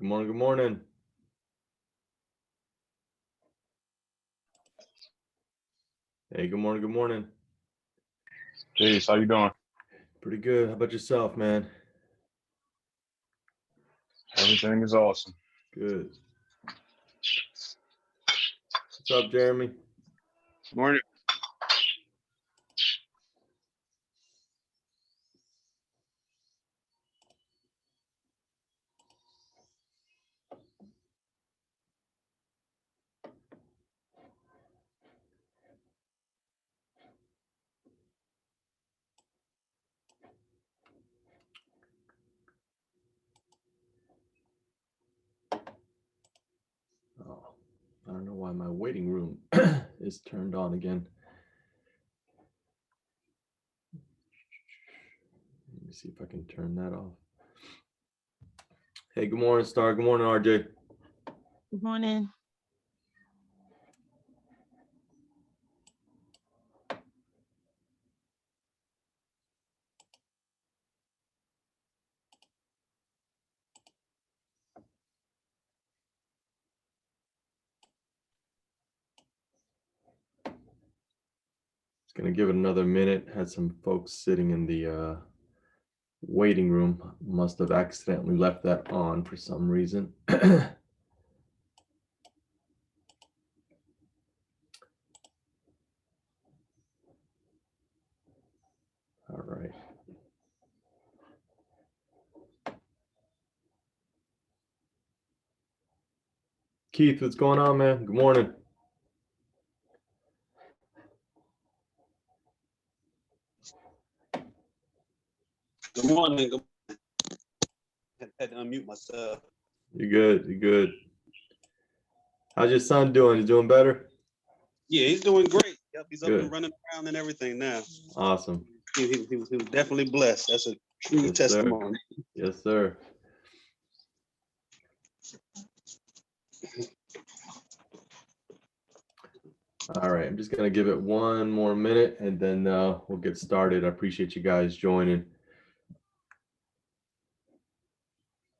Good morning. Good morning. Hey, good morning. Good morning. Jeez, how you doing? Pretty good. How about yourself, man? Everything is awesome. Good. What's up, Jeremy? Morning. Oh, I don't know why my waiting room is turned on again. Let me see if I can turn that off. Hey, good morning, Star. Good morning, RJ. Good morning. Just gonna give it another minute. Had some folks sitting in the waiting room. Must have accidentally left that on for some reason. All right. Keith, what's going on, man? Good morning. Good morning. Good morning. Had to unmute myself. You good? You good? How's your son doing? He's doing better? Yeah, he's doing great. Yep, he's up Good. and running around and everything now. Awesome. He was definitely blessed. That's a true Yes, sir. testimony. Yes, sir. All right, I'm just gonna give it one more minute and then we'll get started. I appreciate you guys joining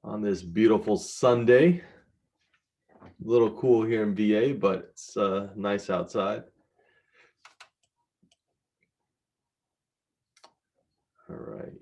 on this beautiful Sunday. A little cool here in VA, but it's nice outside. All right.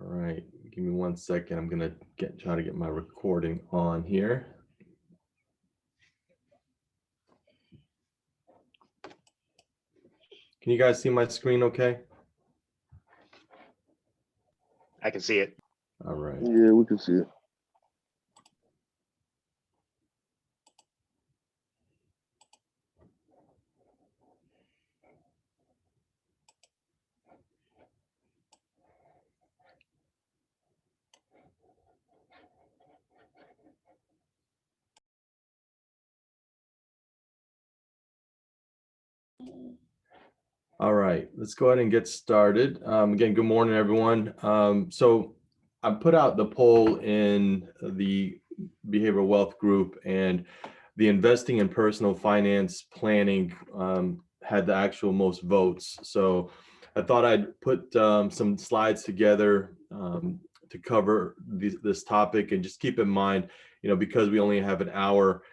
All right, give me 1 second. I'm gonna try to get my recording on here. Can you guys see my screen okay? I can see it. All right. Yeah, we can see it. All right, let's go ahead and get started. Again, good morning, everyone. So I put out the poll in the behavioral wealth group, and the investing in personal finance planning had the actual most votes. So I thought I'd put some slides together to cover this topic, and just keep in mind, because we only have an hour,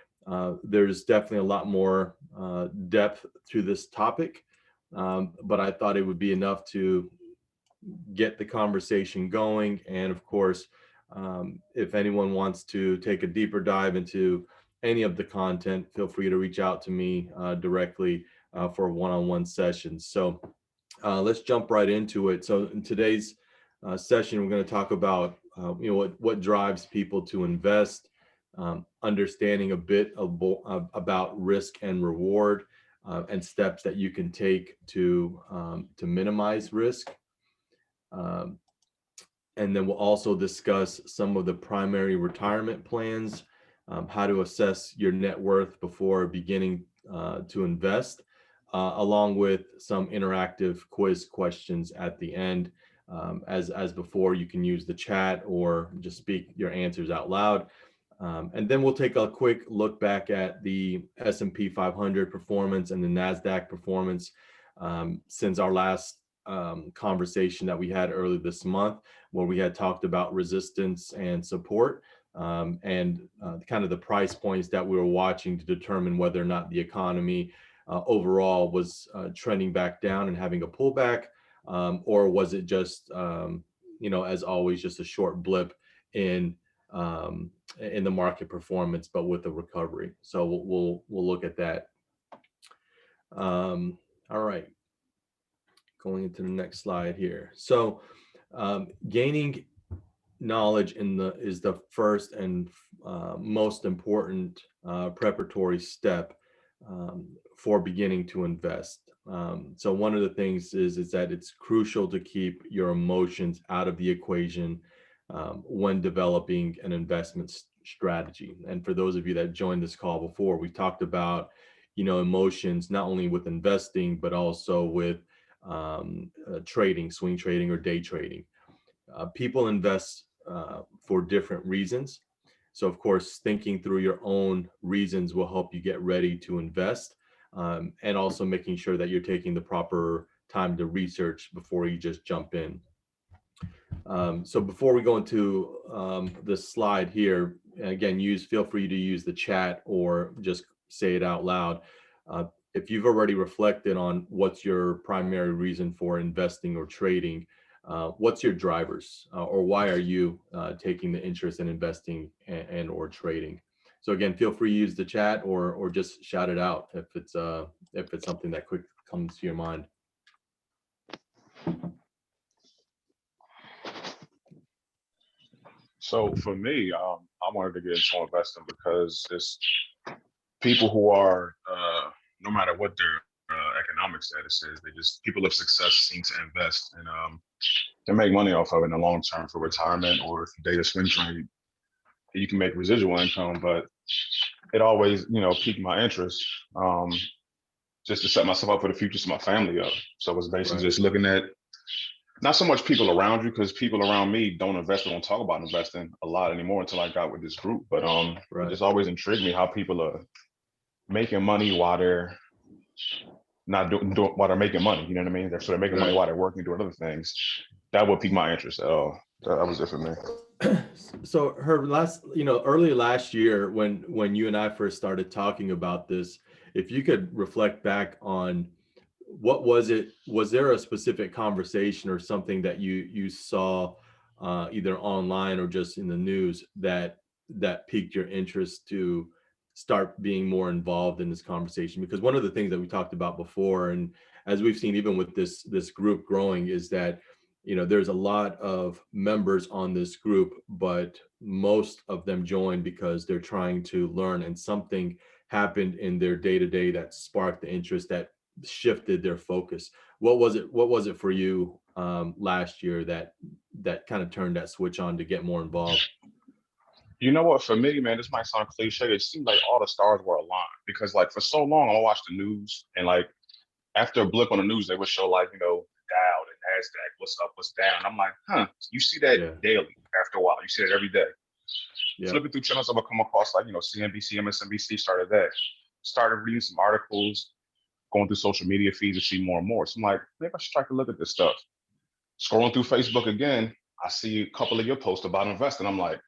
there's definitely a lot more depth to this topic. But I thought it would be enough to get the conversation going. And of course, if anyone wants to take a deeper dive into any of the content, feel free to reach out to me directly for one-on-one sessions. So let's jump right into it. So in today's session, we're going to talk about what drives people to invest, understanding a bit about risk and reward, and steps that you can take to minimize risk. And then we'll also discuss some of the primary retirement plans how to assess your net worth before beginning to invest, along with some interactive quiz questions at the end. As before, you can use the chat or just speak your answers out loud. And then we'll take a quick look back at the S&P 500 performance and the NASDAQ performance since our last conversation that we had earlier this month, where we had talked about resistance and support, and kind of the price points that we were watching to determine whether or not the economy overall was trending back down and having a pullback, or was it just, as always, just a short blip in the market performance, but with a recovery. So we'll look at that. All right, going into the next slide here. So gaining knowledge is the first and most important preparatory step for beginning to invest. So one of the things is that it's crucial to keep your emotions out of the equation when developing an investment strategy. And for those of you that joined this call before, we talked about, emotions, not only with investing, but also with trading, swing trading or day trading. People invest for different reasons. So of course, thinking through your own reasons will help you get ready to invest, and also making sure that you're taking the proper time to research before you just jump in. So before we go into this slide here, again, feel free to use the chat or just say it out loud. If you've already reflected on what's your primary reason for investing or trading, what's your drivers, or why are you taking the interest in investing and or trading? So again, feel free to use the chat or just shout it out if it's something that quick comes to your mind. So for me, I wanted to get into investing because it's people who are, no matter what their economic status is, people of success seem to invest and to make money off of it in the long term for retirement, or if you data swing trade, you can make residual income. But it always, piqued my interest, just to set myself up for the future, so my family up. So it's basically just looking at not so much people around you, because people around me don't invest or don't talk about investing a lot anymore until I got with this group. But it just always intrigued me how people are making money while they're not doing while they're making money. You know what I mean? They're sort of making money while they're working, doing other things. That would pique my interest at all. That was it for me. So Herb, early last year when you and I first started talking about this, if you could reflect back on what was there a specific conversation or something that you saw either online or just in the news that piqued your interest to start being more involved in this conversation? Because one of the things that we talked about before, and as we've seen even with this group growing, is that there's a lot of members on this group, but most of them join because they're trying to learn, and something happened in their day-to-day that sparked the interest, that shifted their focus. What was it for you last year that kind of turned that switch on to get more involved? You know what, for me, man, this might sound cliche. It seemed like all the stars were aligned, because like for so long I watched the news, and like after a blip on the news, they would show like, Dow and NASDAQ, what's up, what's down. I'm like, you see that daily after a while. You see it every day. Flipping through channels, I would come across like, CNBC, MSNBC started that. Started reading some articles, going through social media feeds to see more and more. So I'm like, maybe I should try to look at this stuff. Scrolling through Facebook again, I see a couple of your posts about investing. I'm like,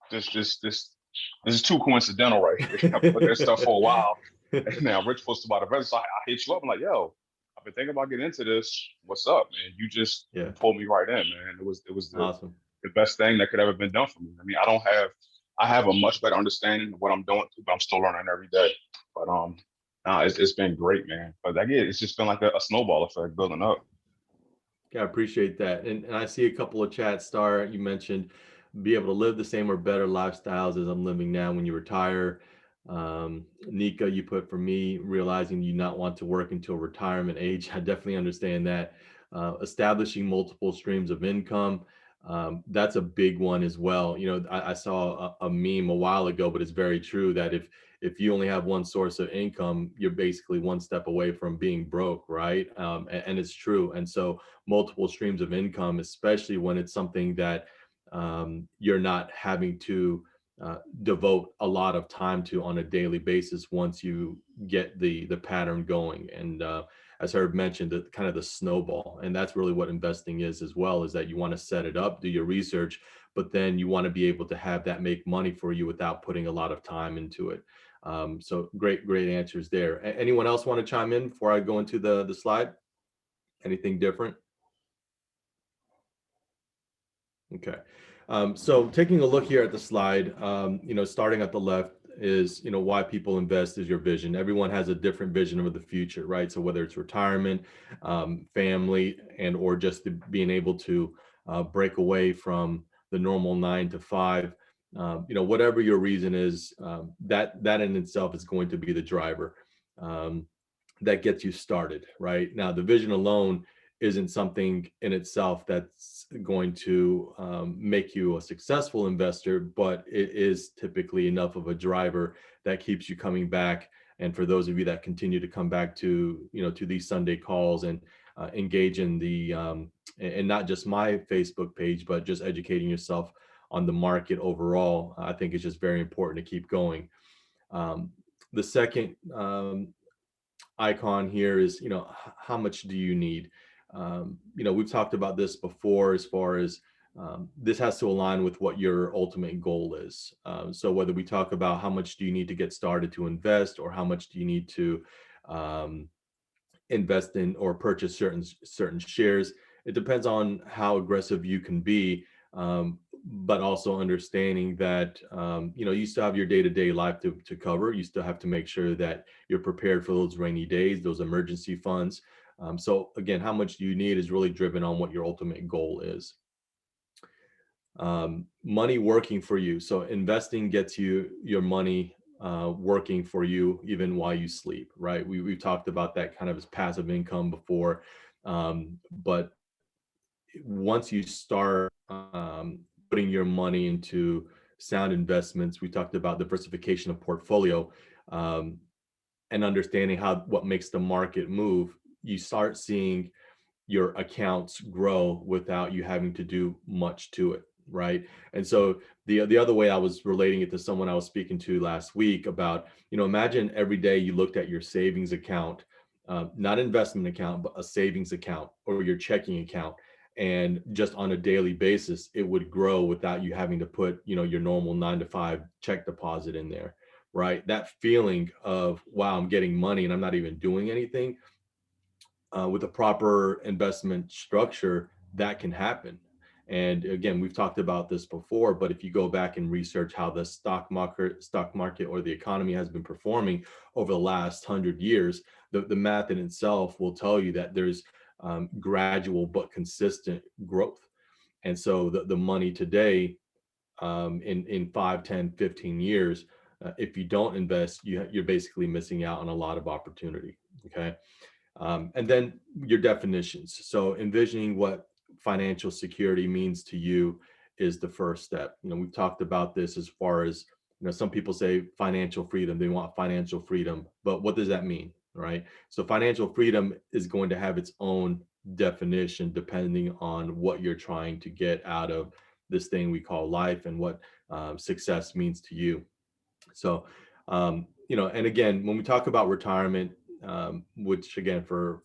this is too coincidental right here. I've been looking at stuff for a while. And now Rich posted about investing. So I hit you up. I'm like, yo, I've been thinking about getting into this. What's up, man? You just pulled me right in, man. It was awesome. The best thing that could ever been done for me. I mean, I have a much better understanding of what I'm doing, but I'm still learning every day. But it's been great, man. But again, it's just been like a snowball effect building up. Yeah, I appreciate that. And I see a couple of chats start. You mentioned be able to live the same or better lifestyles as I'm living now when you retire. Nika, you put, for me, realizing you not want to work until retirement age. I definitely understand that. Establishing multiple streams of income. That's a big one as well. You know, I saw a meme a while ago, but it's very true that if you only have one source of income, you're basically one step away from being broke, right? And it's true. And so multiple streams of income, especially when it's something that you're not having to devote a lot of time to on a daily basis once you get the pattern going. And as Herb mentioned, the kind of the snowball, and that's really what investing is as well, is that you want to set it up, do your research, but then you want to be able to have that make money for you without putting a lot of time into it. So great answers there. Anyone else want to chime in before I go into the slide? Anything different? Okay. So taking a look here at the slide, you know, starting at the left is, you know, why people invest is your vision. Everyone has a different vision of the future, right? So whether it's retirement, family, and or just being able to break away from the normal 9 to 5, you know, whatever your reason is, that in itself is going to be the driver that gets you started, right? Now, the vision alone isn't something in itself that's going to make you a successful investor, but it is typically enough of a driver that keeps you coming back. And for those of you that continue to come back to, you know, to these Sunday calls and engage in the, and not just my Facebook page, but just educating yourself on the market overall, I think it's just very important to keep going. Um, the second icon here is, you know, how much do you need? You know, we've talked about this before as far as this has to align with what your ultimate goal is. So whether we talk about how much do you need to get started to invest, or how much do you need to um, invest in or purchase certain shares, it depends on how aggressive you can be. But also understanding that you know, you still have your day-to-day life to cover. You still have to make sure that you're prepared for those rainy days, those emergency funds. So again, how much do you need is really driven on what your ultimate goal is. Money working for you. So investing gets you your money working for you even while you sleep, right? We've talked about that kind of as passive income before. But once you start putting your money into sound investments, we talked about diversification of portfolio, um, and understanding what makes the market move, you start seeing your accounts grow without you having to do much to it, right? And so the other way I was relating it to someone I was speaking to last week about, you know, imagine every day you looked at your savings account, not investment account, but a savings account or your checking account, and just on a daily basis it would grow without you having to put, you know, your normal 9 to 5 check deposit in there, right? That feeling of, wow, I'm getting money and I'm not even doing anything, with a proper investment structure, that can happen. And again, we've talked about this before, but if you go back and research how the stock market or the economy has been performing over the last 100 years, the math in itself will tell you that there's gradual but consistent growth. And so the money today, in 5, 10, 15 years, if you don't invest, you're basically missing out on a lot of opportunity. Okay. And then your definitions. So envisioning what financial security means to you is the first step. You know, we've talked about this as far as, you know, some people say financial freedom, they want financial freedom, but what does that mean, right? So financial freedom is going to have its own definition depending on what you're trying to get out of this thing we call life and what success means to you. So, you know, and again, when we talk about retirement, which again, for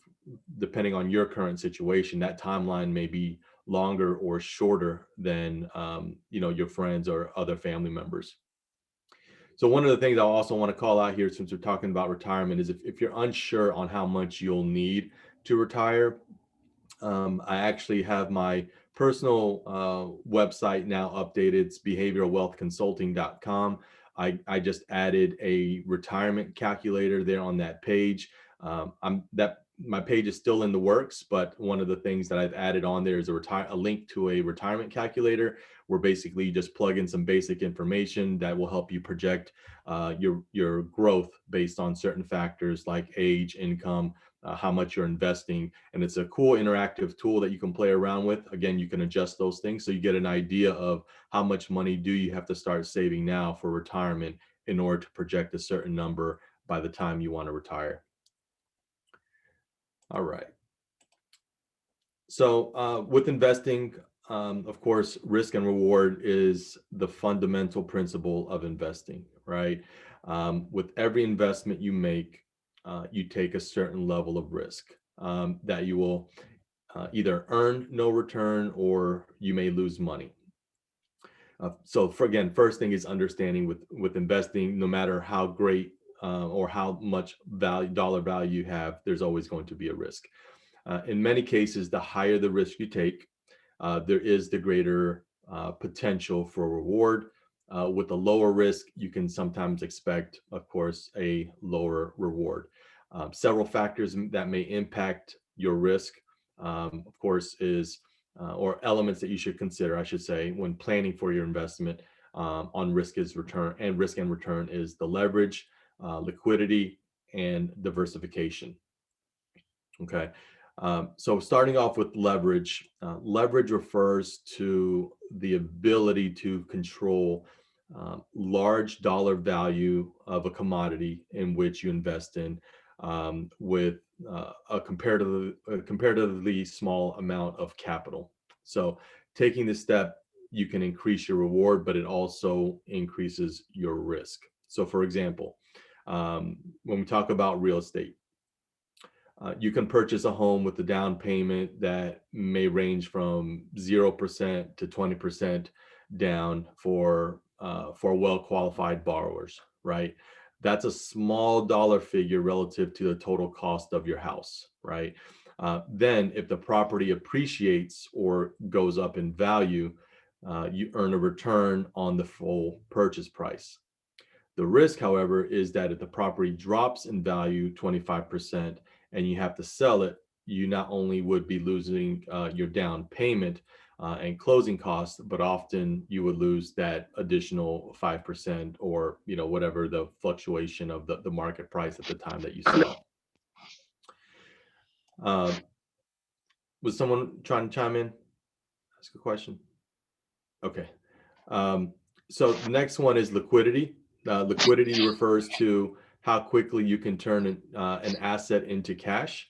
depending on your current situation, that timeline may be longer or shorter than, you know, your friends or other family members. So one of the things I also want to call out here, since we're talking about retirement, is if you're unsure on how much you'll need to retire, I actually have my personal website now updated. It's behavioralwealthconsulting.com. I just added a retirement calculator there on that page. my page is still in the works, but one of the things that I've added on there is a link to a retirement calculator, where basically you just plug in some basic information that will help you project your growth based on certain factors like age, income, how much you're investing. And it's a cool interactive tool that you can play around with. Again, you can adjust those things so you get an idea of how much money do you have to start saving now for retirement in order to project a certain number by the time you want to retire. All right. So with investing, of course, risk and reward is the fundamental principle of investing, right? With every investment you make, you take a certain level of risk that you will either earn no return or you may lose money. So again, first thing is understanding with investing, no matter how great or how much dollar value you have, there's always going to be a risk. In many cases, the higher the risk you take, there is the greater potential for reward. With a lower risk, you can sometimes expect, of course, a lower reward. Several factors that may impact your risk, of course, or elements that you should consider, I should say, when planning for your investment on risk and return is the leverage, liquidity, and diversification. Okay. So starting off with leverage, leverage refers to the ability to control large dollar value of a commodity in which you invest in with a comparatively small amount of capital. So taking this step, you can increase your reward, but it also increases your risk. So for example, when we talk about real estate, you can purchase a home with a down payment that may range from 0% to 20% down for well-qualified borrowers, right? That's a small dollar figure relative to the total cost of your house, right? Then if the property appreciates or goes up in value, you earn a return on the full purchase price. The risk, however, is that if the property drops in value 25%, and you have to sell it, you not only would be losing your down payment and closing costs, but often you would lose that additional 5% or whatever the fluctuation of the market price at the time that you sell. Was someone trying to chime in? Ask a question? Okay. So the next one is liquidity. Liquidity refers to how quickly you can turn an asset into cash.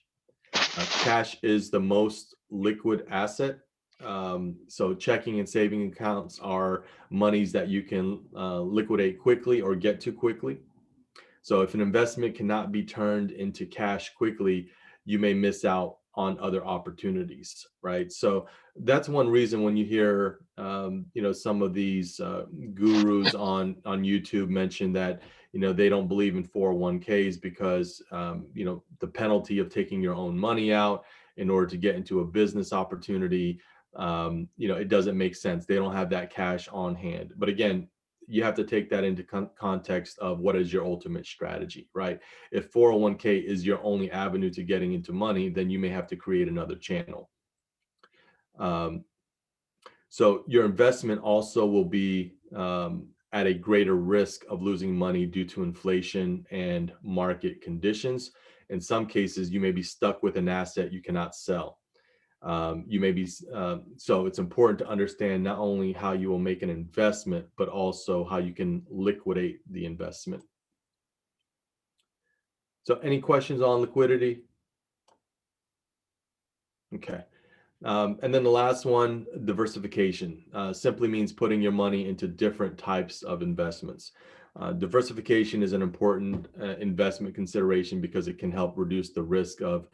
Cash is the most liquid asset. So checking and saving accounts are monies that you can liquidate quickly or get to quickly. So if an investment cannot be turned into cash quickly, you may miss out on other opportunities, right? So that's one reason when you hear, some of these gurus on YouTube mention that, they don't believe in 401ks because, the penalty of taking your own money out in order to get into a business opportunity, it doesn't make sense. They don't have that cash on hand. But again, you have to take that into context of what is your ultimate strategy, right? If 401k is your only avenue to getting into money, then you may have to create another channel. So your investment also will be at a greater risk of losing money due to inflation and market conditions. In some cases, you may be stuck with an asset you cannot sell. So it's important to understand not only how you will make an investment, but also how you can liquidate the investment. So any questions on liquidity? Okay. And then the last one, diversification, simply means putting your money into different types of investments. Diversification is an important investment consideration because it can help reduce the risk of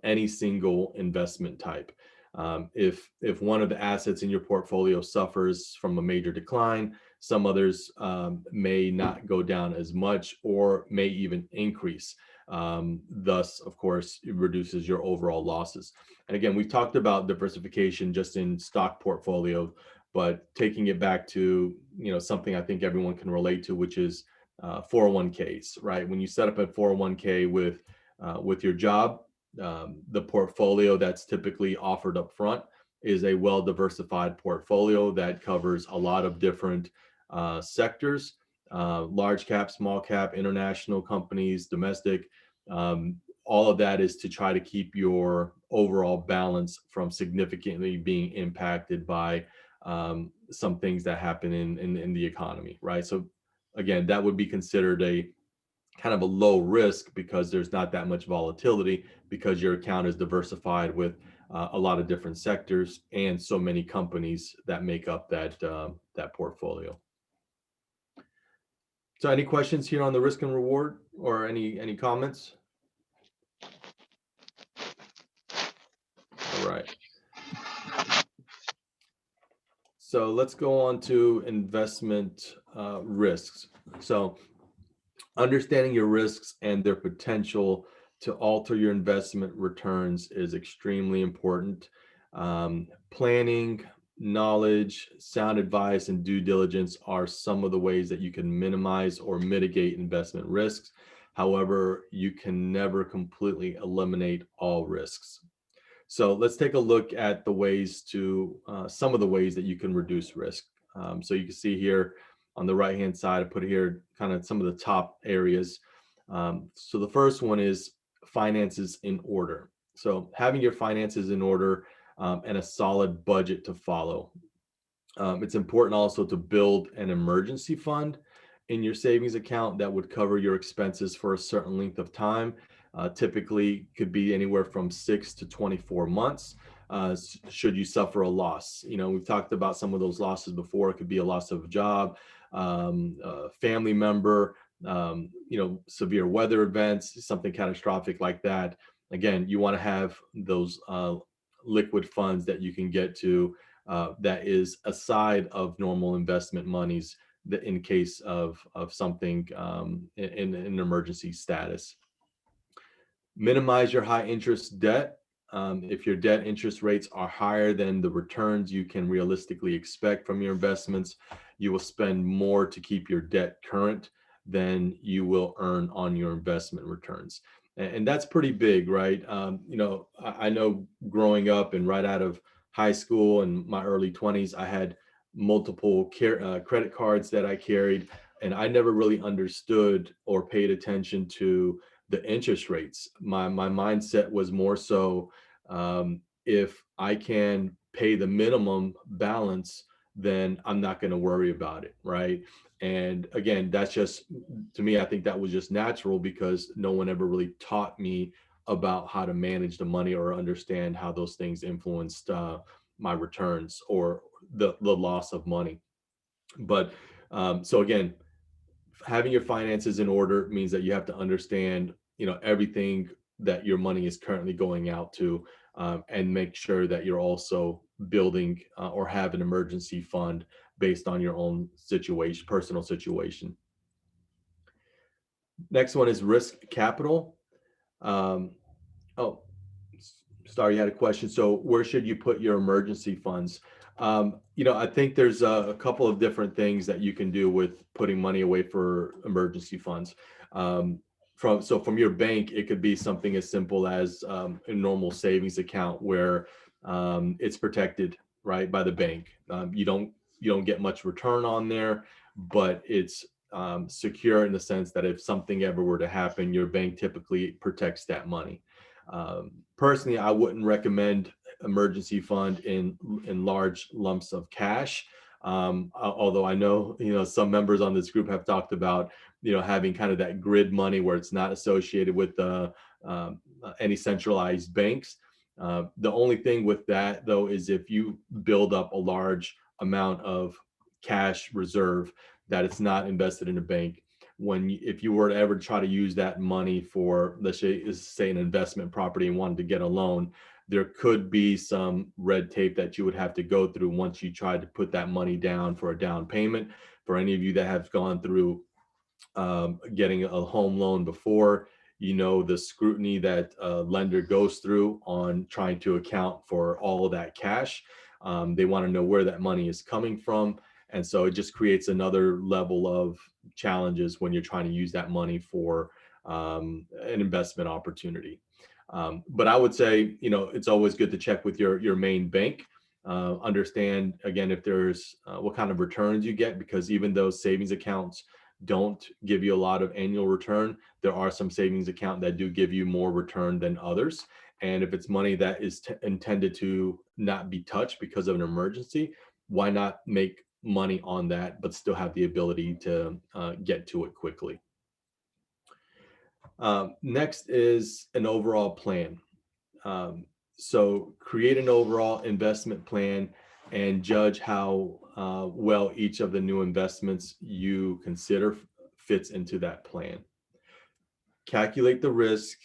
any single investment type. If one of the assets in your portfolio suffers from a major decline, some others may not go down as much or may even increase. Thus, of course, it reduces your overall losses. And again, we've talked about diversification just in stock portfolio, but taking it back to something I think everyone can relate to, which is 401ks, right? When you set up a 401k with your job, the portfolio that's typically offered up front is a well-diversified portfolio that covers a lot of different sectors, large cap, small cap, international companies, domestic. All of that is to try to keep your overall balance from significantly being impacted by some things that happen in the economy, right? So again, that would be considered a kind of a low risk because there's not that much volatility because your account is diversified with a lot of different sectors and so many companies that make up that portfolio. So any questions here on the risk and reward or any comments? All right. So let's go on to investment risks. So understanding your risks and their potential to alter your investment returns is extremely important. Planning, knowledge, sound advice, and due diligence are some of the ways that you can minimize or mitigate investment risks. However, you can never completely eliminate all risks. So let's take a look at the ways to some of the ways that you can reduce risk. So you can see here on the right hand side, I put here kind of some of the top areas. So the first one is finances in order. So having your finances in order and a solid budget to follow. It's important also to build an emergency fund in your savings account that would cover your expenses for a certain length of time. Typically could be anywhere from 6 to 24 months. Should you suffer a loss? You know, we've talked about some of those losses before. It could be a loss of a job, a family member, you know, severe weather events, something catastrophic like that. Again, you want to have those liquid funds that you can get to that is aside of normal investment monies that in case of something in an emergency status. Minimize your high interest debt. If your debt interest rates are higher than the returns you can realistically expect from your investments, you will spend more to keep your debt current than you will earn on your investment returns. And that's pretty big, right? You know, I know growing up and right out of high school and my early 20s, I had multiple credit cards that I carried, and I never really understood or paid attention to the interest rates. My mindset was more so if I can pay the minimum balance, then I'm not going to worry about it, right? And again, that's just to me, I think that was just natural because no one ever really taught me about how to manage the money or understand how those things influenced my returns or the loss of money. But so again, having your finances in order means that you have to understand, you know, everything that your money is currently going out to, and make sure that you're also building or have an emergency fund based on your own situation, personal situation. Next one is risk capital. Oh, sorry, you had a question. So where should you put your emergency funds? You know, I think there's a couple of different things that you can do with putting money away for emergency funds. From your bank, it could be something as simple as a normal savings account where it's protected, right, by the bank. You don't get much return on there, but it's secure in the sense that if something ever were to happen, your bank typically protects that money. Personally, I wouldn't recommend emergency fund in large lumps of cash. Although I know, you know, some members on this group have talked about, you know, having kind of that grid money where it's not associated with any centralized banks. The only thing with that though is if you build up a large amount of cash reserve that it's not invested in a bank, if you were to ever try to use that money for, let's say an investment property and wanted to get a loan, there could be some red tape that you would have to go through once you tried to put that money down for a down payment. For any of you that have gone through getting a home loan before, you know the scrutiny that a lender goes through on trying to account for all of that cash. They want to know where that money is coming from. And so it just creates another level of challenges when you're trying to use that money for an investment opportunity. But I would say, it's always good to check with your main bank. Understand again if there's what kind of returns you get, because even though savings accounts don't give you a lot of annual return, there are some savings account that do give you more return than others. And if it's money that is intended to not be touched because of an emergency, why not make money on that, but still have the ability to get to it quickly? Next is an overall plan. So create an overall investment plan and judge how well each of the new investments you consider fits into that plan. Calculate the risk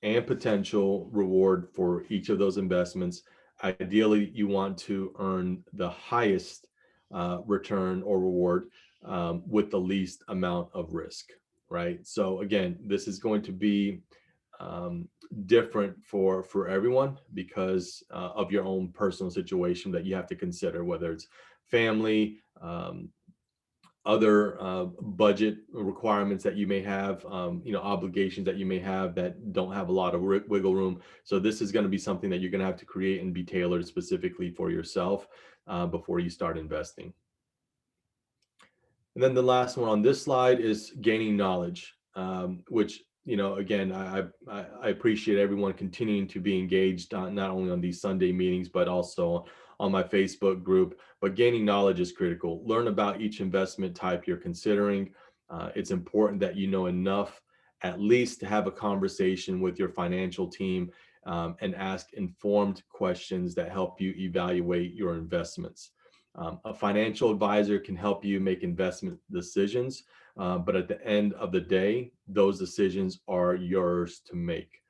and potential reward for each of those investments. Ideally, you want to earn the highest return or reward with the least amount of risk, right? So again, this is going to be different for everyone because of your own personal situation that you have to consider, whether it's family, other budget requirements that you may have, obligations that you may have that don't have a lot of wiggle room. So this is going to be something that you're going to have to create and be tailored specifically for yourself before you start investing. And then the last one on this slide is gaining knowledge, which, again, I appreciate everyone continuing to be engaged not only on these Sunday meetings, but also on my Facebook group. But gaining knowledge is critical. Learn about each investment type you're considering. It's important that you know enough, at least to have a conversation with your financial team and ask informed questions that help you evaluate your investments. A financial advisor can help you make investment decisions, but at the end of the day, those decisions are yours to make.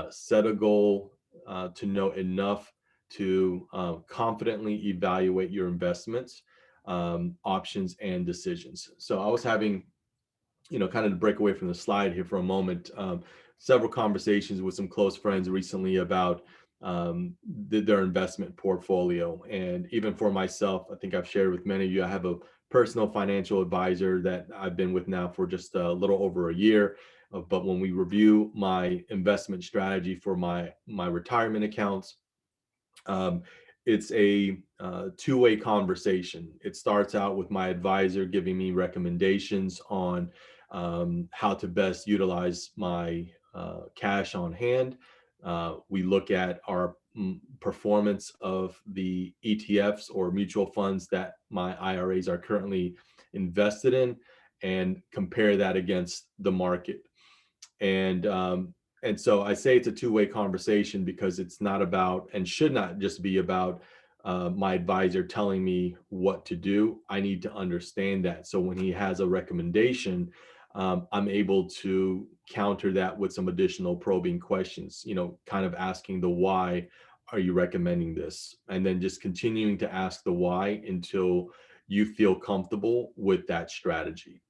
Set a goal to know enough to confidently evaluate your investments, options, and decisions. So I was having, kind of to break away from the slide here for a moment, several conversations with some close friends recently about their investment portfolio. And even for myself, I think I've shared with many of you, I have a personal financial advisor that I've been with now for just a little over a year. But when we review my investment strategy for my retirement accounts, it's a two-way conversation. It starts out with my advisor giving me recommendations on how to best utilize my cash on hand. We look at our performance of the ETFs or mutual funds that my IRAs are currently invested in and compare that against the market. And so I say it's a two-way conversation because it's not about, and should not just be about, my advisor telling me what to do. I need to understand that. So when he has a recommendation, I'm able to counter that with some additional probing questions, kind of asking the why are you recommending this? And then just continuing to ask the why until you feel comfortable with that strategy.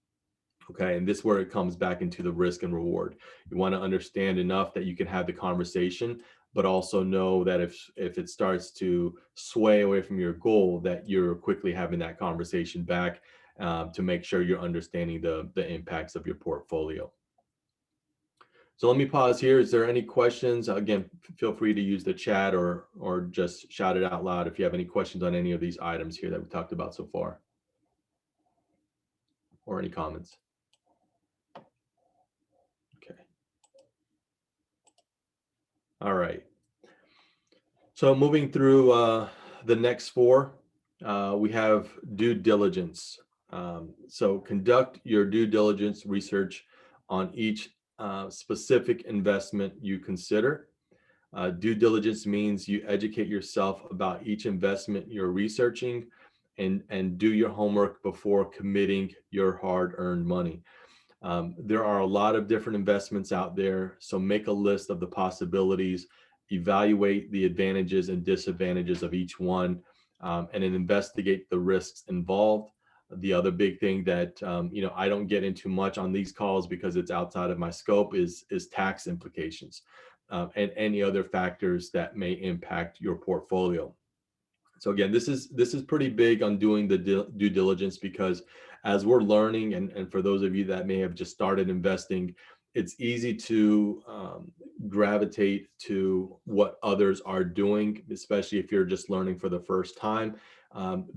Okay, and this is where it comes back into the risk and reward. You want to understand enough that you can have the conversation, but also know that if it starts to sway away from your goal, that you're quickly having that conversation back to make sure you're understanding the impacts of your portfolio. So let me pause here. Is there any questions? Again, feel free to use the chat or just shout it out loud if you have any questions on any of these items here that we talked about so far, or any comments. Okay. All right. So moving through the next four, we have due diligence. So conduct your due diligence research on each specific investment you consider. Due diligence means you educate yourself about each investment you're researching and do your homework before committing your hard-earned money. There are a lot of different investments out there, so make a list of the possibilities, evaluate the advantages and disadvantages of each one, and then investigate the risks involved. The other big thing that I don't get into much on these calls because it's outside of my scope is tax implications and any other factors that may impact your portfolio. So again, this is pretty big on doing the due diligence, because as we're learning, and for those of you that may have just started investing, it's easy to gravitate to what others are doing, especially if you're just learning for the first time,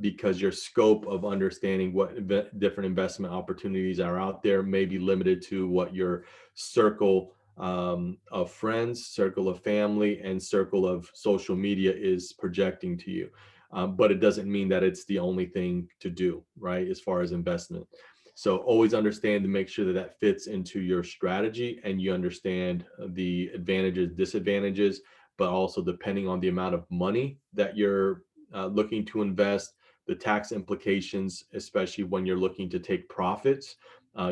because your scope of understanding what different investment opportunities are out there may be limited to what your circle of friends, circle of family, and circle of social media is projecting to you. But it doesn't mean that it's the only thing to do, right? As far as investment. So always understand to make sure that that fits into your strategy and you understand the advantages, disadvantages, but also depending on the amount of money that you're looking to invest, the tax implications, especially when you're looking to take profits,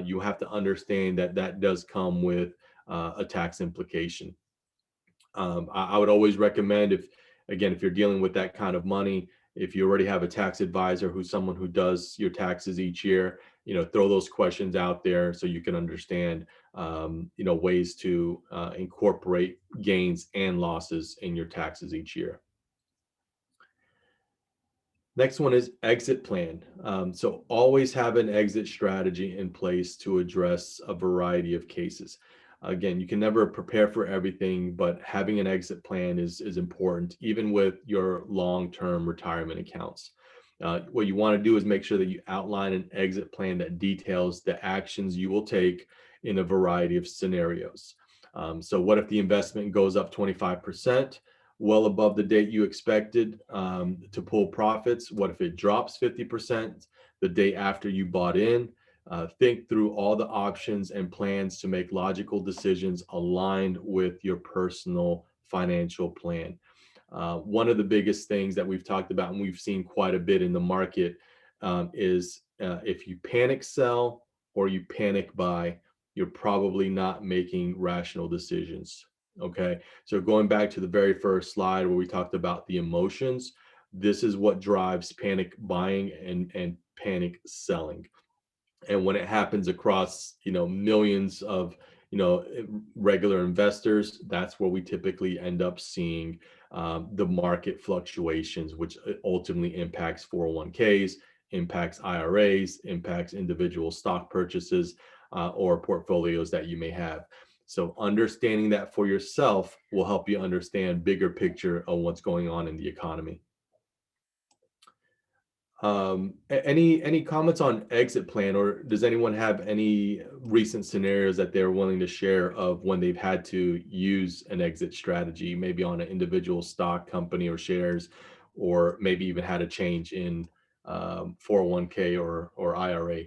you have to understand that that does come with a tax implication. I would always recommend if you're dealing with that kind of money, if you already have a tax advisor who's someone who does your taxes each year, throw those questions out there so you can understand, ways to incorporate gains and losses in your taxes each year. Next one is exit plan. So always have an exit strategy in place to address a variety of cases. Again, you can never prepare for everything, but having an exit plan is important, even with your long-term retirement accounts. What you want to do is make sure that you outline an exit plan that details the actions you will take in a variety of scenarios. So what if the investment goes up 25%? Well above the date you expected to pull profits? What if it drops 50% the day after you bought in? Think through all the options and plans to make logical decisions aligned with your personal financial plan. One of the biggest things that we've talked about and we've seen quite a bit in the market is if you panic sell or you panic buy, you're probably not making rational decisions. Okay, so going back to the very first slide where we talked about the emotions, this is what drives panic buying and panic selling. And when it happens across, millions of, regular investors, that's where we typically end up seeing the market fluctuations, which ultimately impacts 401ks, impacts IRAs, impacts individual stock purchases or portfolios that you may have. So understanding that for yourself will help you understand bigger picture of what's going on in the economy. Any comments on exit plan, or does anyone have any recent scenarios that they're willing to share of when they've had to use an exit strategy, maybe on an individual stock, company, or shares, or maybe even had a change in 401k or IRA?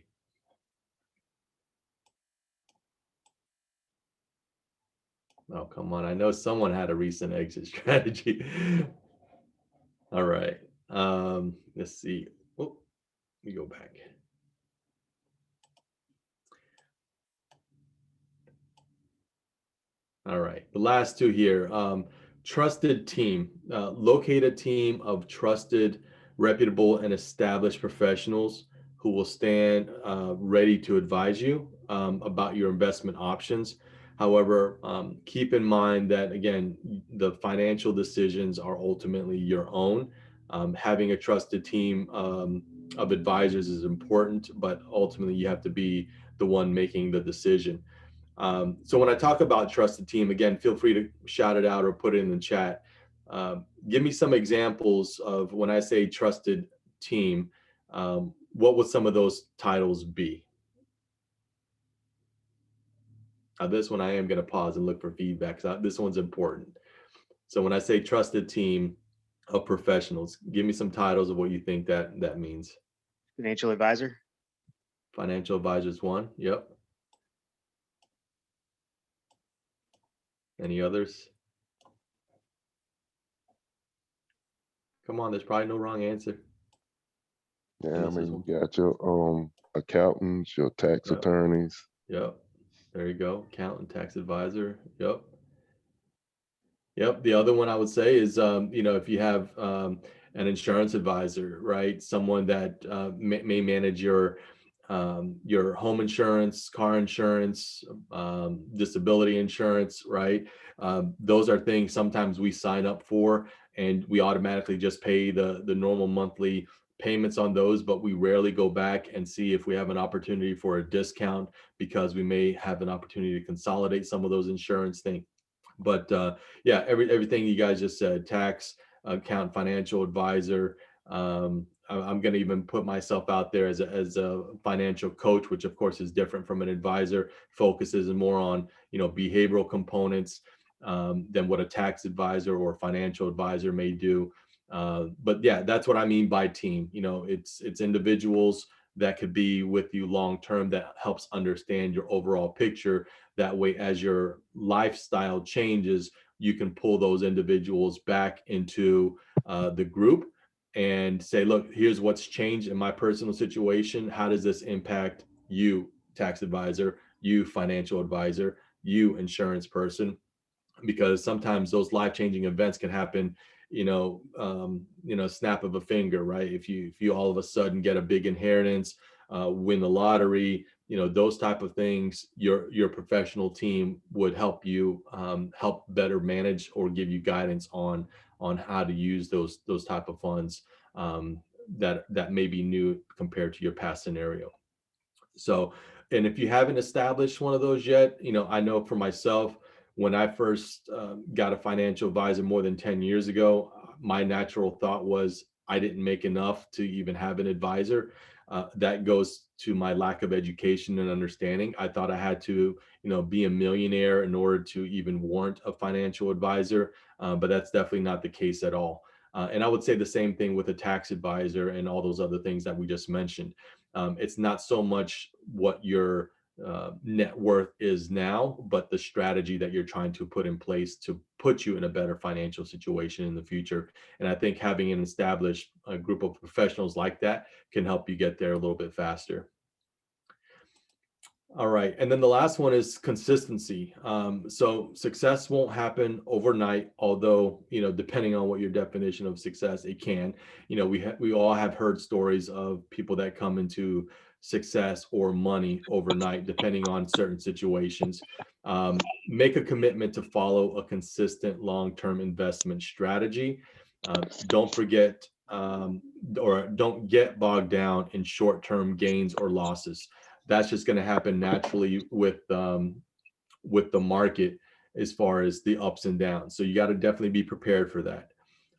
Oh, come on. I know someone had a recent exit strategy. All right. Let's see. Oh, let me go back. All right. The last two here. Trusted team. Locate a team of trusted, reputable, and established professionals who will stand ready to advise you about your investment options. However, keep in mind that, again, the financial decisions are ultimately your own. Having a trusted team of advisors is important, but ultimately you have to be the one making the decision. So when I talk about trusted team, again, feel free to shout it out or put it in the chat. Give me some examples of when I say trusted team, what would some of those titles be? This one I am going to pause and look for feedback. So this one's important. So when I say trusted team of professionals, give me some titles of what you think that means. Financial advisor. Financial advisors one. Yep. Any others? Come on, there's probably no wrong answer. Yeah, I mean, you got your accountants, your tax attorneys. Yep. There you go. Accountant, tax advisor. Yep. Yep. The other one I would say is, if you have an insurance advisor, right? Someone that may manage your home insurance, car insurance, disability insurance, right? Those are things sometimes we sign up for and we automatically just pay the normal monthly payments on those, but we rarely go back and see if we have an opportunity for a discount because we may have an opportunity to consolidate some of those insurance things. But yeah, everything you guys just said, tax, account, financial advisor. I'm going to even put myself out there as a financial coach, which of course is different from an advisor. Focuses more on, behavioral components than what a tax advisor or financial advisor may do. But yeah, that's what I mean by team. It's individuals that could be with you long term that helps understand your overall picture. That way, as your lifestyle changes, you can pull those individuals back into the group and say, look, here's what's changed in my personal situation. How does this impact you, tax advisor, you, financial advisor, you, insurance person? Because sometimes those life-changing events can happen, snap of a finger, right? If you all of a sudden get a big inheritance, win the lottery, those type of things, your professional team would help you help better manage or give you guidance on how to use those type of funds that may be new compared to your past scenario. So, and if you haven't established one of those yet, I know for myself, when I first got a financial advisor more than 10 years ago, my natural thought was I didn't make enough to even have an advisor. That goes to my lack of education and understanding. I thought I had to, be a millionaire in order to even warrant a financial advisor, but that's definitely not the case at all. And I would say the same thing with a tax advisor and all those other things that we just mentioned. It's not so much what your net worth is now, but the strategy that you're trying to put in place to put you in a better financial situation in the future. And I think having an established group of professionals like that can help you get there a little bit faster. All right. And then the last one is consistency. So success won't happen overnight, although, depending on what your definition of success, it can. We all have heard stories of people that come into success or money overnight, depending on certain situations. Make a commitment to follow a consistent long-term investment strategy. Don't forget or don't get bogged down in short-term gains or losses. That's just going to happen naturally with the market as far as the ups and downs. So you got to definitely be prepared for that.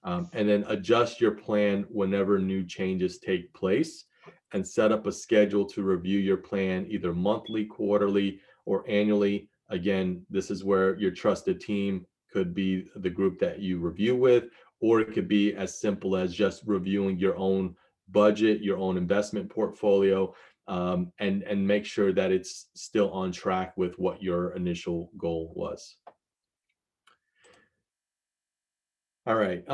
And then adjust your plan whenever new changes take place, and set up a schedule to review your plan either monthly, quarterly, or annually. Again, this is where your trusted team could be the group that you review with, or it could be as simple as just reviewing your own budget, your own investment portfolio, and make sure that it's still on track with what your initial goal was. All right.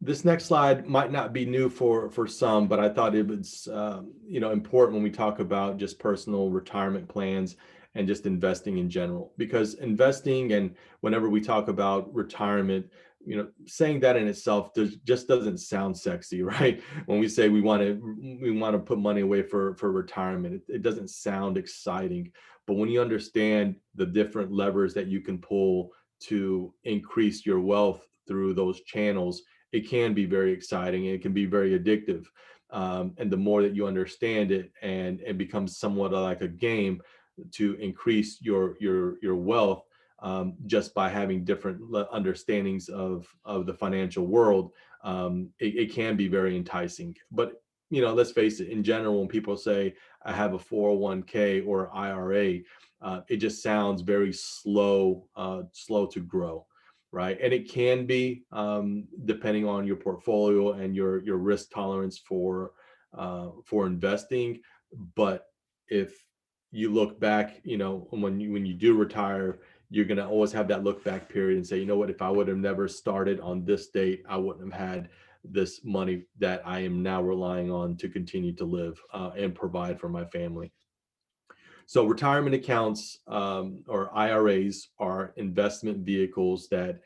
This next slide might not be new for some, but I thought it was important when we talk about just personal retirement plans and just investing in general. Because investing, and whenever we talk about retirement, saying that in itself just doesn't sound sexy, right? When we say we want to put money away for retirement, it doesn't sound exciting. But when you understand the different levers that you can pull to increase your wealth through those channels, it can be very exciting and it can be very addictive. And the more that you understand it, and it becomes somewhat like a game to increase your wealth, just by having different understandings of the financial world, it can be very enticing. But let's face it, in general, when people say I have a 401k or IRA, it just sounds very slow to grow. Right. And it can be, depending on your portfolio and your risk tolerance for investing. But if you look back, when you do retire, you're going to always have that look back period and say, you know what, if I would have never started on this date, I wouldn't have had this money that I am now relying on to continue to live and provide for my family. So retirement accounts or IRAs are investment vehicles that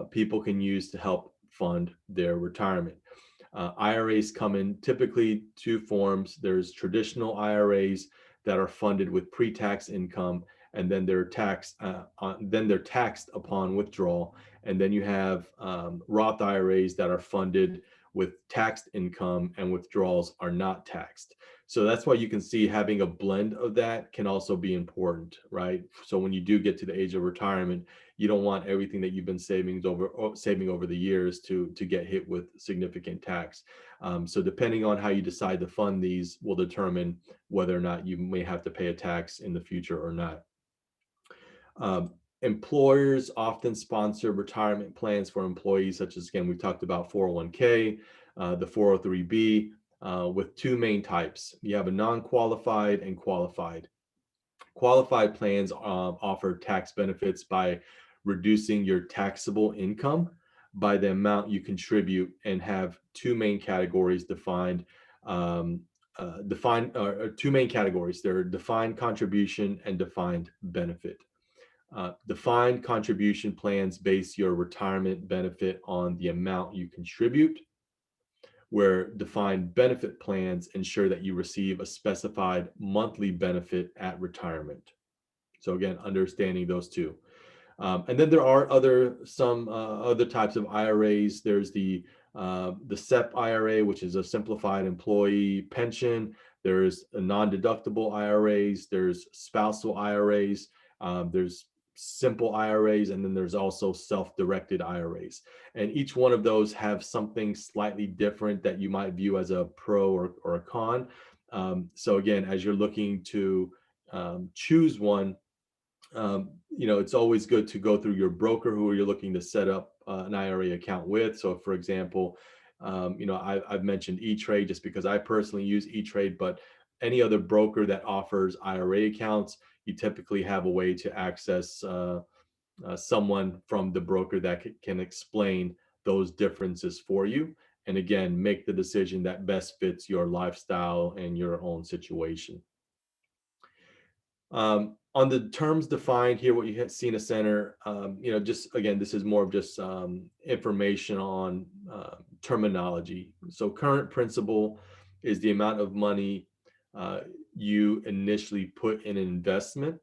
people can use to help fund their retirement. IRAs come in typically two forms. There's traditional IRAs that are funded with pre-tax income, and then they're taxed upon withdrawal. And then you have Roth IRAs that are funded with taxed income, and withdrawals are not taxed. So that's why you can see having a blend of that can also be important, right? So when you do get to the age of retirement, you don't want everything that you've been saving over the years to get hit with significant tax. So depending on how you decide to fund these will determine whether or not you may have to pay a tax in the future or not. Employers often sponsor retirement plans for employees, such as, again, we talked about 401k, the 403b, with two main types. You have a non-qualified and qualified. Qualified plans offer tax benefits by reducing your taxable income by the amount you contribute, and have two main categories defined. Two main categories. They're defined contribution and defined benefit. Defined contribution plans base your retirement benefit on the amount you contribute, where defined benefit plans ensure that you receive a specified monthly benefit at retirement. So again, understanding those two. And then there are some other types of IRAs. There's the SEP IRA, which is a simplified employee pension. There's a non-deductible IRAs. There's spousal IRAs. There's simple IRAs, and then there's also self-directed IRAs. And each one of those have something slightly different that you might view as a pro or a con. So again, as you're looking to choose one, it's always good to go through your broker who you're looking to set up an IRA account with. So for example, I've mentioned E-Trade just because I personally use E-Trade, but any other broker that offers IRA accounts, you typically have a way to access someone from the broker that can explain those differences for you. And again, make the decision that best fits your lifestyle and your own situation. On the terms defined here, what you see in the center, just again, this is more of just information on terminology. So current principal is the amount of money you initially put in an investment.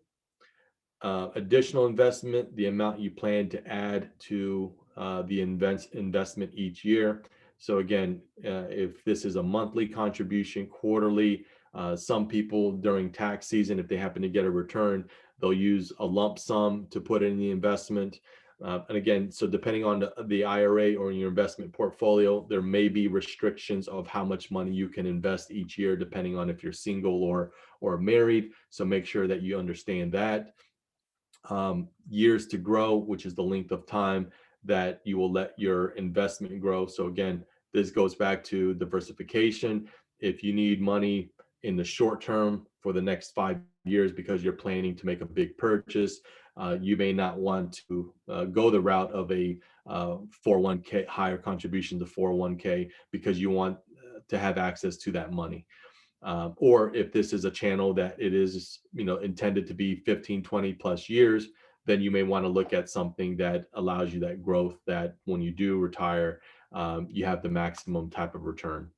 Additional investment, the amount you plan to add to the investment each year. So again, if this is a monthly contribution, quarterly, some people during tax season, if they happen to get a return, they'll use a lump sum to put in the investment. And again, so depending on the IRA or your investment portfolio, there may be restrictions of how much money you can invest each year, depending on if you're single or married. So make sure that you understand that. Years to grow, which is the length of time that you will let your investment grow. So again, this goes back to diversification. If you need money in the short term for the next 5 years because you're planning to make a big purchase, you may not want to go the route of a 401k, higher contribution to 401k, because you want to have access to that money. Or if this is a channel that it is intended to be 15, 20 plus years, then you may want to look at something that allows you that growth, that when you do retire, you have the maximum type of return.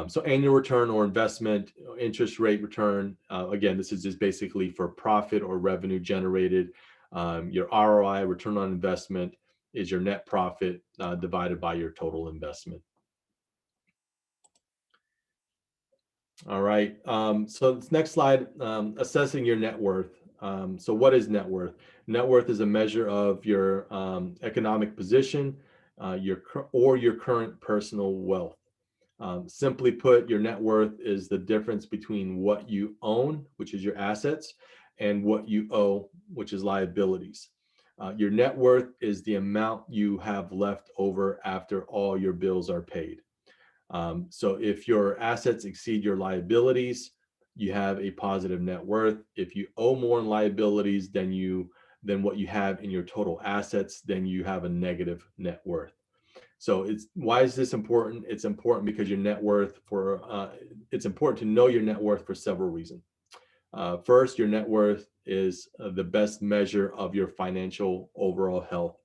So annual return or investment interest rate return, again, this is just basically for profit or revenue generated. Your ROI, return on investment, is your net profit divided by your total investment. All right, so this next slide, assessing your net worth. So what is net worth? Net worth is a measure of your economic position, your current personal wealth. Simply put, your net worth is the difference between what you own, which is your assets, and what you owe, which is liabilities. Your net worth is the amount you have left over after all your bills are paid. So if your assets exceed your liabilities, you have a positive net worth. If you owe more in liabilities than what you have in your total assets, then you have a negative net worth. So why is this important? It's important because your net worth it's important to know your net worth for several reasons. First, your net worth is the best measure of your financial overall health.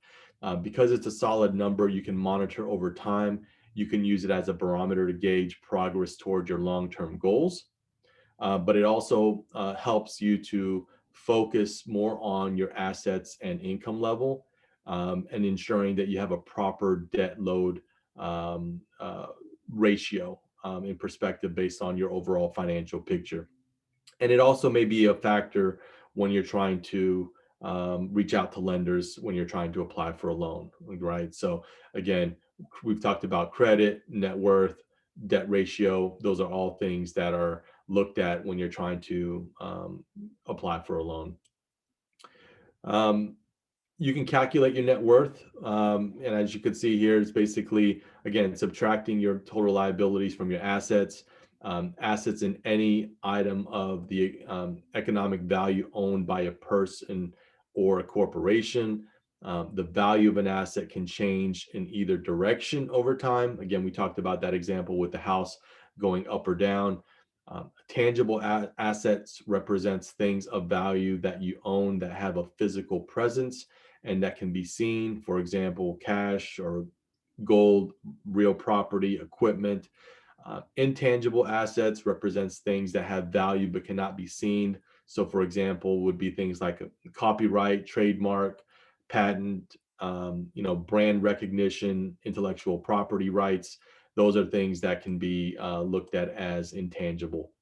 Because it's a solid number you can monitor over time, you can use it as a barometer to gauge progress toward your long-term goals. But it also helps you to focus more on your assets and income level, and ensuring that you have a proper debt load ratio in perspective based on your overall financial picture. And it also may be a factor when you're trying to reach out to lenders when you're trying to apply for a loan, right? So again, we've talked about credit, net worth, debt ratio. Those are all things that are looked at when you're trying to apply for a loan. You can calculate your net worth. And as you can see here, it's basically, again, subtracting your total liabilities from your assets. Assets in any item of the economic value owned by a person or a corporation. The value of an asset can change in either direction over time. Again, we talked about that example with the house going up or down. Tangible assets represents things of value that you own that have a physical presence and that can be seen. For example, cash or gold, real property, equipment. Intangible assets represents things that have value but cannot be seen. So for example, would be things like a copyright, trademark, patent, brand recognition, intellectual property rights. Those are things that can be looked at as intangible.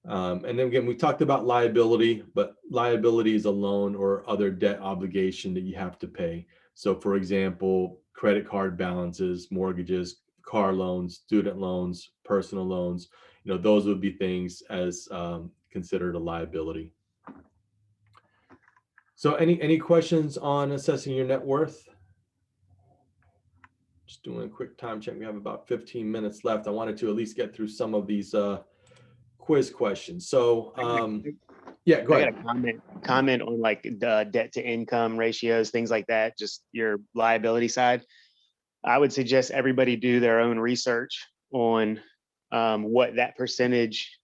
And then again, we talked about liability, but liability is a loan or other debt obligation that you have to pay. So for example, credit card balances, mortgages, car loans, student loans, personal loans, those would be things as considered a liability. So any questions on assessing your net worth? Just doing a quick time check. We have about 15 minutes left. I wanted to at least get through some of these quiz questions. So yeah, go ahead. I got a comment on like the debt to income ratios, things like that, just your liability side. I would suggest everybody do their own research on what that percentage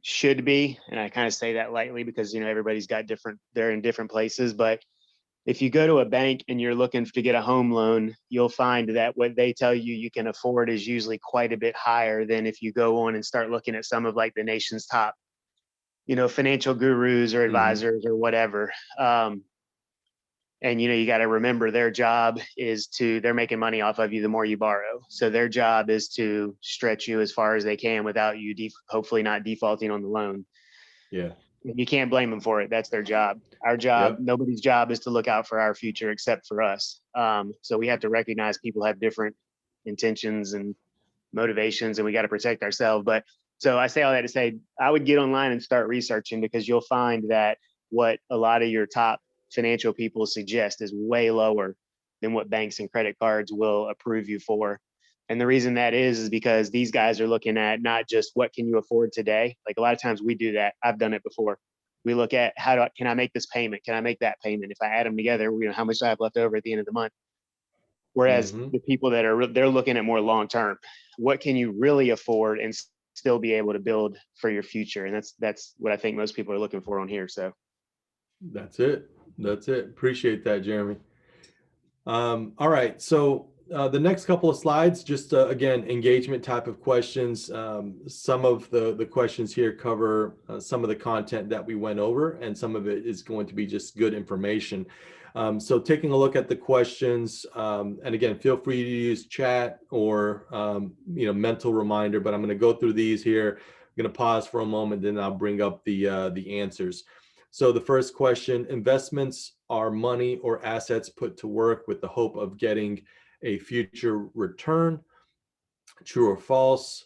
should be. And I kind of say that lightly because, everybody's got they're in different places. But if you go to a bank and you're looking to get a home loan, you'll find that what they tell you can afford is usually quite a bit higher than if you go on and start looking at some of like the nation's top, financial gurus or advisors or whatever. And, you got to remember their job is they're making money off of you the more you borrow. So their job is to stretch you as far as they can without you hopefully not defaulting on the loan. Yeah. You can't blame them for it. That's their job. Our job, Yep. Nobody's job is to look out for our future except for us. So we have to recognize people have different intentions and motivations, and we got to protect ourselves. But so I say all that to say, I would get online and start researching, because you'll find that what a lot of your top financial people suggest is way lower than what banks and credit cards will approve you for. And the reason that is because these guys are looking at not just what can you afford today. Like a lot of times we do that. I've done it before. We look at can I make this payment? Can I make that payment? If I add them together, how much do I have left over at the end of the month? Whereas the people that they're looking at more long-term, what can you really afford and still be able to build for your future? And that's what I think most people are looking for on here. So that's it. Appreciate that, Jeremy. All right. So the next couple of slides, just again, engagement type of questions. Some of the questions here cover some of the content that we went over, and some of it is going to be just good information. So taking a look at the questions, and again, feel free to use chat or mental reminder, but I'm going to go through these here. I'm going to pause for a moment, then I'll bring up the answers. So the first question: investments are money or assets put to work with the hope of getting a future return. True or false?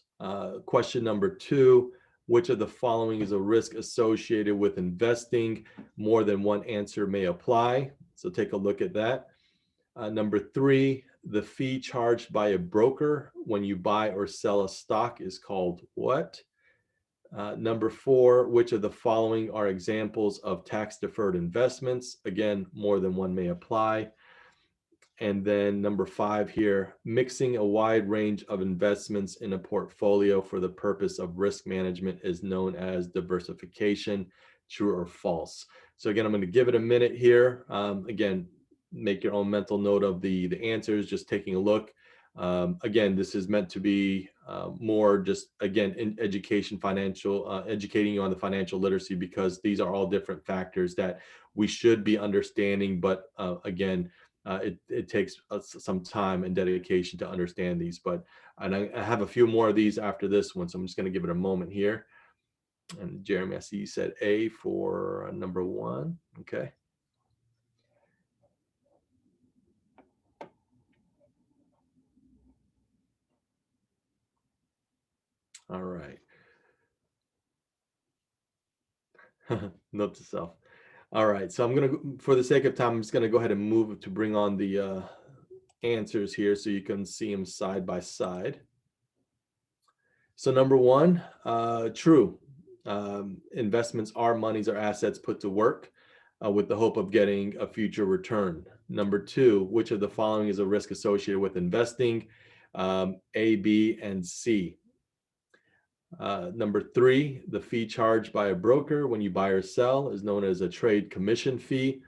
Question number 2: which of the following is a risk associated with investing? More than one answer may apply. So take a look at that. Number 3: the fee charged by a broker when you buy or sell a stock is called what? Number 4: which of the following are examples of tax-deferred investments? Again, more than one may apply. And then number 5 here: mixing a wide range of investments in a portfolio for the purpose of risk management is known as diversification. True or false? So again, I'm going to give it a minute here. Again, make your own mental note of the answers, just taking a look. Again, this is meant to be more just, again, in education, educating you on the financial literacy, because these are all different factors that we should be understanding. But again, it takes some time and dedication to understand these, but and I have a few more of these after this one, so I'm just going to give it a moment here. And Jeremy, I see you said A for number 1. Okay. All right. Note to self. All right. So I'm going to, for the sake of time, I'm just going to go ahead and move to bring on the answers here so you can see them side by side. So number 1, true. Investments are monies or assets put to work with the hope of getting a future return. Number 2, which of the following is a risk associated with investing? A, B, and C. Number 3, the fee charged by a broker when you buy or sell is known as a trade commission fee.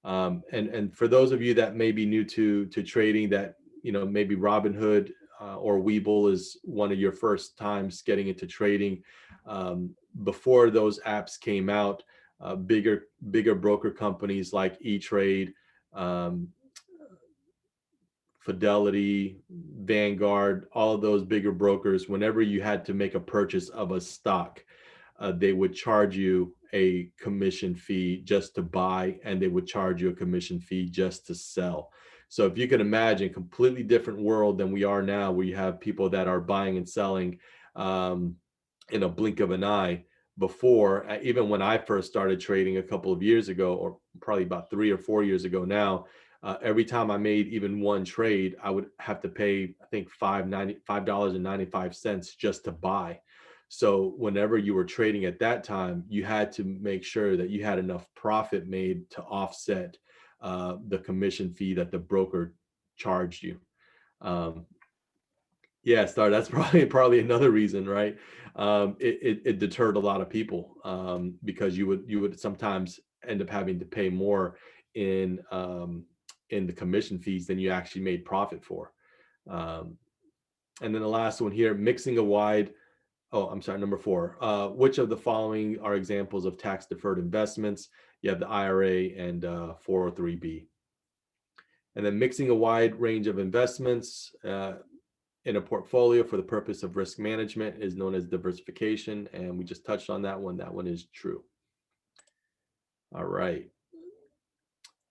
And for those of you that may be new to trading, that maybe Robinhood or Webull is one of your first times getting into trading. Before those apps came out, bigger broker companies like E-Trade, Fidelity, Vanguard, all of those bigger brokers, whenever you had to make a purchase of a stock, they would charge you a commission fee just to buy, and they would charge you a commission fee just to sell. So if you can imagine, completely different world than we are now, where you have people that are buying and selling in a blink of an eye. Before, even when I first started trading a couple of years ago, or probably about 3 or 4 years ago now, every time I made even one trade, I would have to pay, I think, $5.95 just to buy. So whenever you were trading at that time, you had to make sure that you had enough profit made to offset the commission fee that the broker charged you. Yeah, Star, that's probably another reason, right? It deterred a lot of people because you would sometimes end up having to pay more in the commission fees than you actually made profit for. And then the last one here, mixing a wide, number 4. Which of the following are examples of tax deferred investments? You have the IRA and 403B. And then mixing a wide range of investments in a portfolio for the purpose of risk management is known as diversification. And we just touched on that one. That one is true. All right.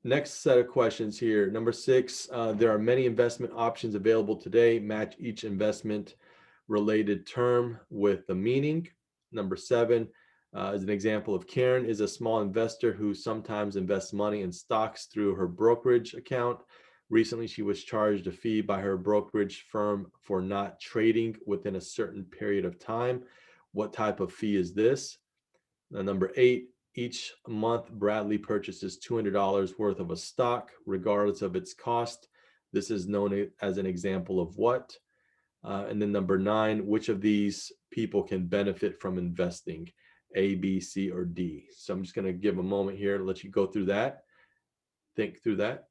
Next set of questions here. Number 6, there are many investment options available today. Match each investment related term with the meaning. Number 7, as an example of Karen, is a small investor who sometimes invests money in stocks through her brokerage account. Recently, she was charged a fee by her brokerage firm for not trading within a certain period of time. What type of fee is this? Now, number 8, each month Bradley purchases $200 worth of a stock, regardless of its cost. This is known as an example of what? And then number 9, which of these people can benefit from investing? A, B, C, or D? So I'm just going to give a moment here to let you go through that. Think through that.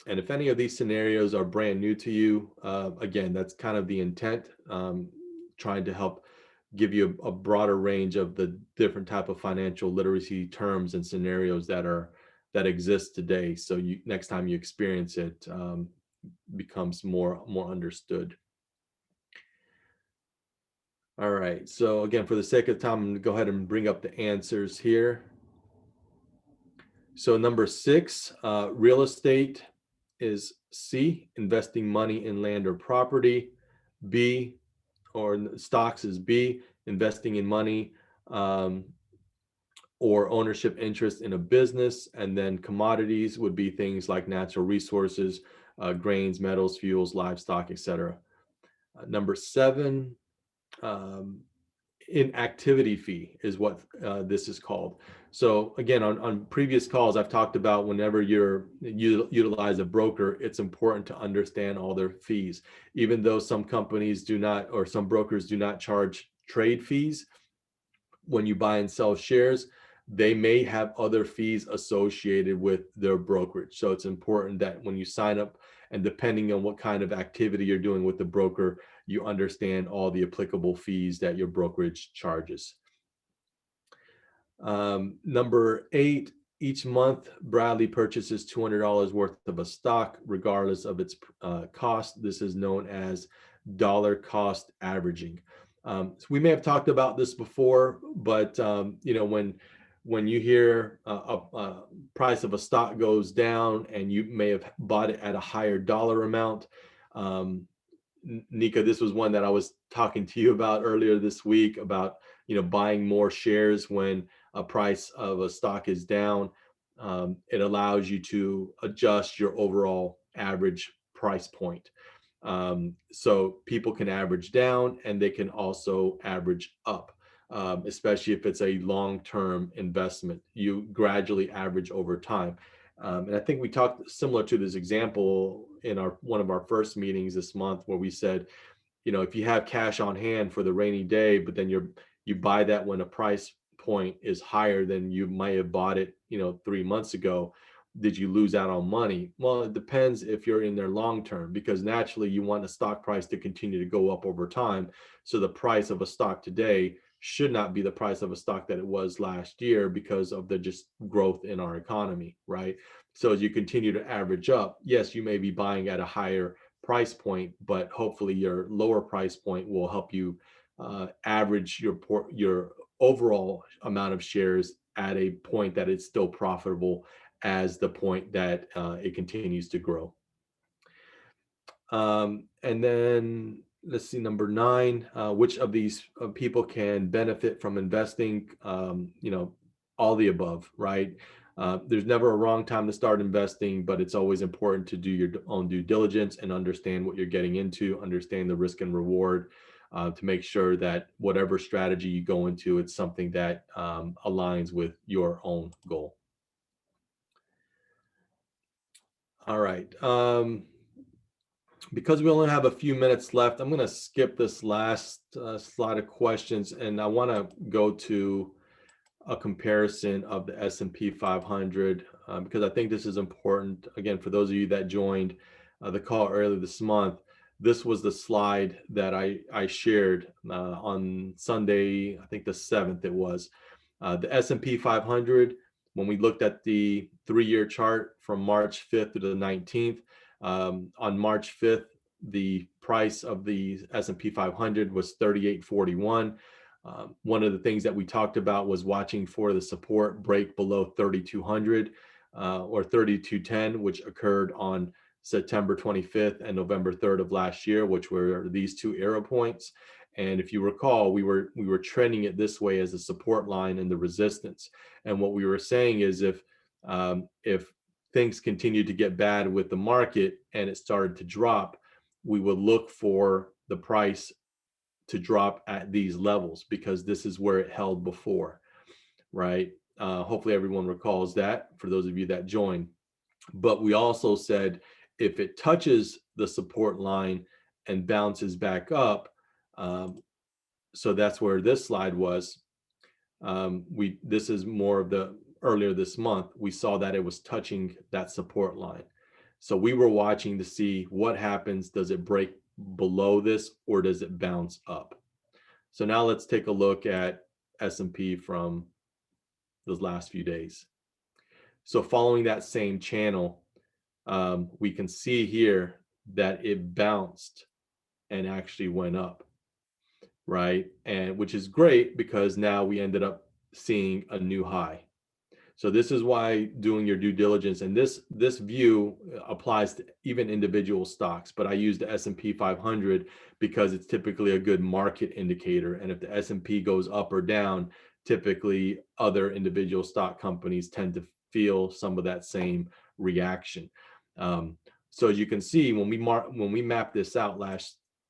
And if any of these scenarios are brand new to you, again, that's kind of the intent, trying to help give you a broader range of the different type of financial literacy terms and scenarios that exist today. So next time you experience it, becomes more understood. All right. So again, for the sake of time, I'm going to go ahead and bring up the answers here. So number 6, real estate is C, investing money in land or property. B, or stocks is B, investing in money or ownership interest in a business. And then commodities would be things like natural resources, grains, metals, fuels, livestock, etc. Number 7, inactivity fee is what this is called. So again, on previous calls, I've talked about whenever you utilize a broker, it's important to understand all their fees. Even though some companies do not, or some brokers do not charge trade fees, when you buy and sell shares, they may have other fees associated with their brokerage. So it's important that when you sign up, and depending on what kind of activity you're doing with the broker, you understand all the applicable fees that your brokerage charges. Number 8, Each month, Bradley purchases $200 worth of a stock, regardless of its cost. This is known as dollar cost averaging. So we may have talked about this before, but when you hear a price of a stock goes down and you may have bought it at a higher dollar amount, Nika, this was one that I was talking to you about earlier this week about buying more shares when a price of a stock is down. It allows you to adjust your overall average price point. So people can average down and they can also average up, especially if it's a long-term investment. You gradually average over time. And I think we talked similar to this example in one of our first meetings this month, where we said, if you have cash on hand for the rainy day, but then you buy that when a price point is higher than you might have bought it 3 months ago, did you lose out on money? Well, it depends if you're in there long term, because naturally you want the stock price to continue to go up over time. So the price of a stock today should not be the price of a stock that it was last year, because of the just growth in our economy, right? So as you continue to average up, yes, you may be buying at a higher price point, but hopefully your lower price point will help you average your overall amount of shares at a point that it's still profitable as the point that it continues to grow. And then let's see, number 9, which of these people can benefit from investing? All the above, right? There's never a wrong time to start investing, but it's always important to do your own due diligence and understand what you're getting into, understand the risk and reward, to make sure that whatever strategy you go into, it's something that aligns with your own goal. All right. Because we only have a few minutes left, I'm going to skip this last slide of questions, and I want to go to a comparison of the S&P 500 because I think this is important. Again, for those of you that joined the call earlier this month, this was the slide that I shared on Sunday, I think the 7th it was. The S&P 500, when we looked at the 3-year chart from March 5th to the 19th, on March 5th, the price of the S&P 500 was 38.41. One of the things that we talked about was watching for the support break below 3,200 or 3,210, which occurred on September 25th and November 3rd of last year, which were these 2 arrow points. And if you recall, we were trending it this way as a support line and the resistance. And what we were saying is if things continued to get bad with the market and it started to drop, we would look for the price to drop at these levels, because this is where it held before, right? Hopefully everyone recalls that, for those of you that joined. But we also said if it touches the support line and bounces back up, so that's where this slide was. This is more of the earlier this month, we saw that it was touching that support line. So we were watching to see what happens. Does it break below this or does it bounce up? So now let's take a look at S&P from those last few days. So following that same channel, we can see here that it bounced and actually went up, right? And which is great, because now we ended up seeing a new high. So this is why doing your due diligence, and this view applies to even individual stocks, but I use the S&P 500 because it's typically a good market indicator. And if the S&P goes up or down, typically other individual stock companies tend to feel some of that same reaction. So as you can see, when we mapped this out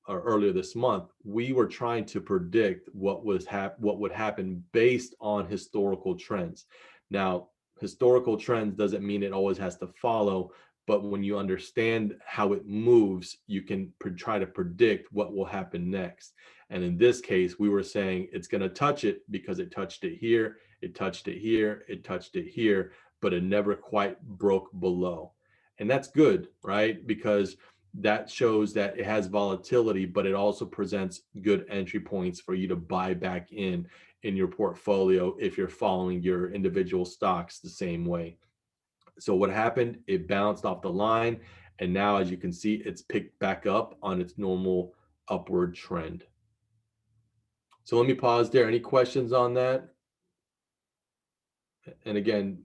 earlier this month, we were trying to predict what would happen based on historical trends. Now, historical trends doesn't mean it always has to follow, but when you understand how it moves, you can try to predict what will happen next. And in this case, we were saying it's going to touch it because it touched it here, it touched it here, it touched it here, but it never quite broke below. And that's good, right? Because that shows that it has volatility, but it also presents good entry points for you to buy back in in your portfolio if you're following your individual stocks the same way. So what happened, it bounced off the line, and now as you can see, it's picked back up on its normal upward trend. So let me pause there. Any questions on that? And again,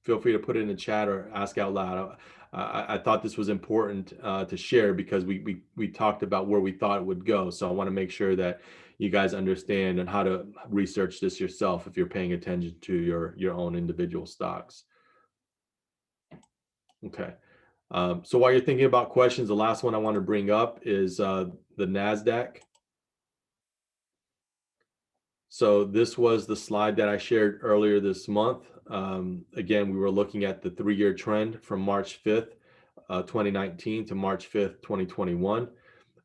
feel free to put it in the chat or ask out loud. I thought this was important to share because we talked about where we thought it would go. So I want to make sure that you guys understand and how to research this yourself if you're paying attention to your own individual stocks. Okay. So while you're thinking about questions, the last one I want to bring up is the NASDAQ. So this was the slide that I shared earlier this month. Again, we were looking at the 3-year trend from March 5th, 2019 to March 5th, 2021.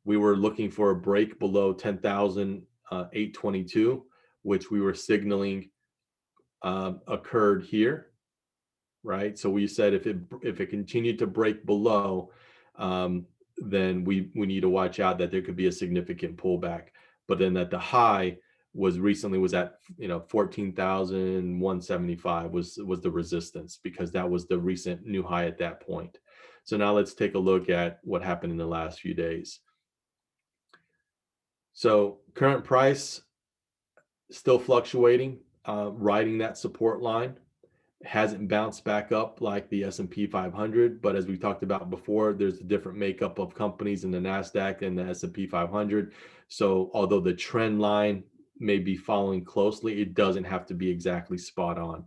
We were looking for a break below 10,822, which we were signaling occurred here, right? So we said if it continued to break below, then we need to watch out that there could be a significant pullback. But then that the high was at 14,175 was the resistance, because that was the recent new high at that point. So now let's take a look at what happened in the last few days. So current price still fluctuating, riding that support line. Hasn't bounced back up like the S&P 500, but as we talked about before, there's a different makeup of companies in the NASDAQ and the S&P 500. So although the trend line may be following closely, it doesn't have to be exactly spot on.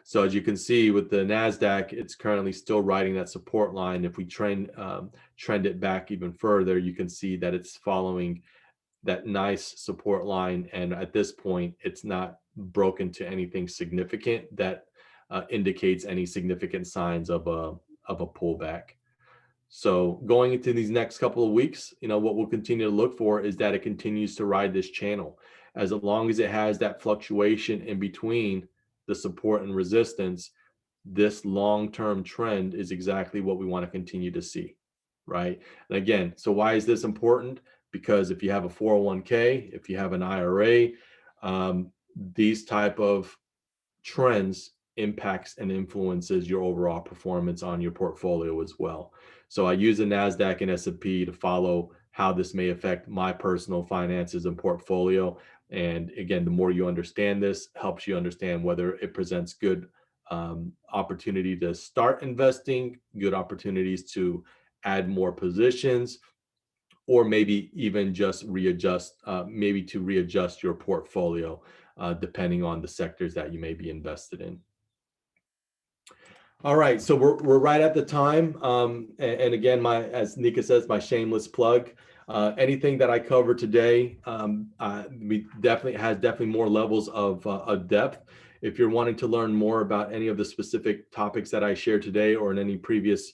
So as you can see with the NASDAQ, it's currently still riding that support line. If we trend it back even further, you can see that it's following that nice support line. And at this point, it's not broken to anything significant that indicates any significant signs of a pullback. So going into these next couple of weeks, what we'll continue to look for is that it continues to ride this channel. As long as it has that fluctuation in between the support and resistance, this long-term trend is exactly what we want to continue to see, right? And again, so why is this important? Because if you have a 401k, if you have an IRA, these type of trends impacts and influences your overall performance on your portfolio as well. So I use the NASDAQ and S&P to follow how this may affect my personal finances and portfolio. And again, the more you understand this, helps you understand whether it presents good opportunity to start investing, good opportunities to add more positions, or maybe even just readjust your portfolio depending on the sectors that you may be invested in. All right, so we're right at the time, and again, as Nika says, my shameless plug. Anything that I cover today, we definitely more levels of depth. If you're wanting to learn more about any of the specific topics that I shared today or in any previous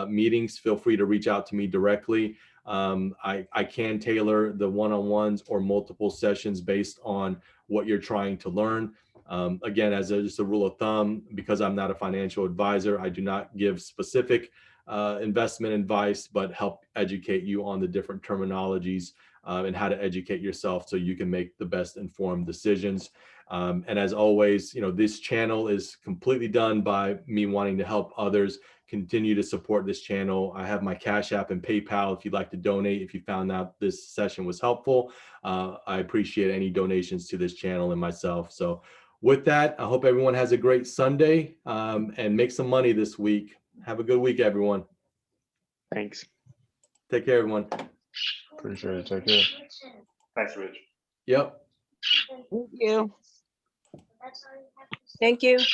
meetings, feel free to reach out to me directly. I can tailor the one-on-ones or multiple sessions based on what you're trying to learn. Again, as just a rule of thumb, because I'm not a financial advisor, I do not give specific investment advice, but help educate you on the different terminologies and how to educate yourself so you can make the best informed decisions. And as always, this channel is completely done by me wanting to help others continue to support this channel. I have my Cash App and PayPal if you'd like to donate. If you found out this session was helpful, I appreciate any donations to this channel and myself. So with that, I hope everyone has a great Sunday and make some money this week. Have a good week, everyone. Thanks. Take care, everyone. Appreciate it. Take care. Thanks, Rich. Yep. Thank you. Thank you.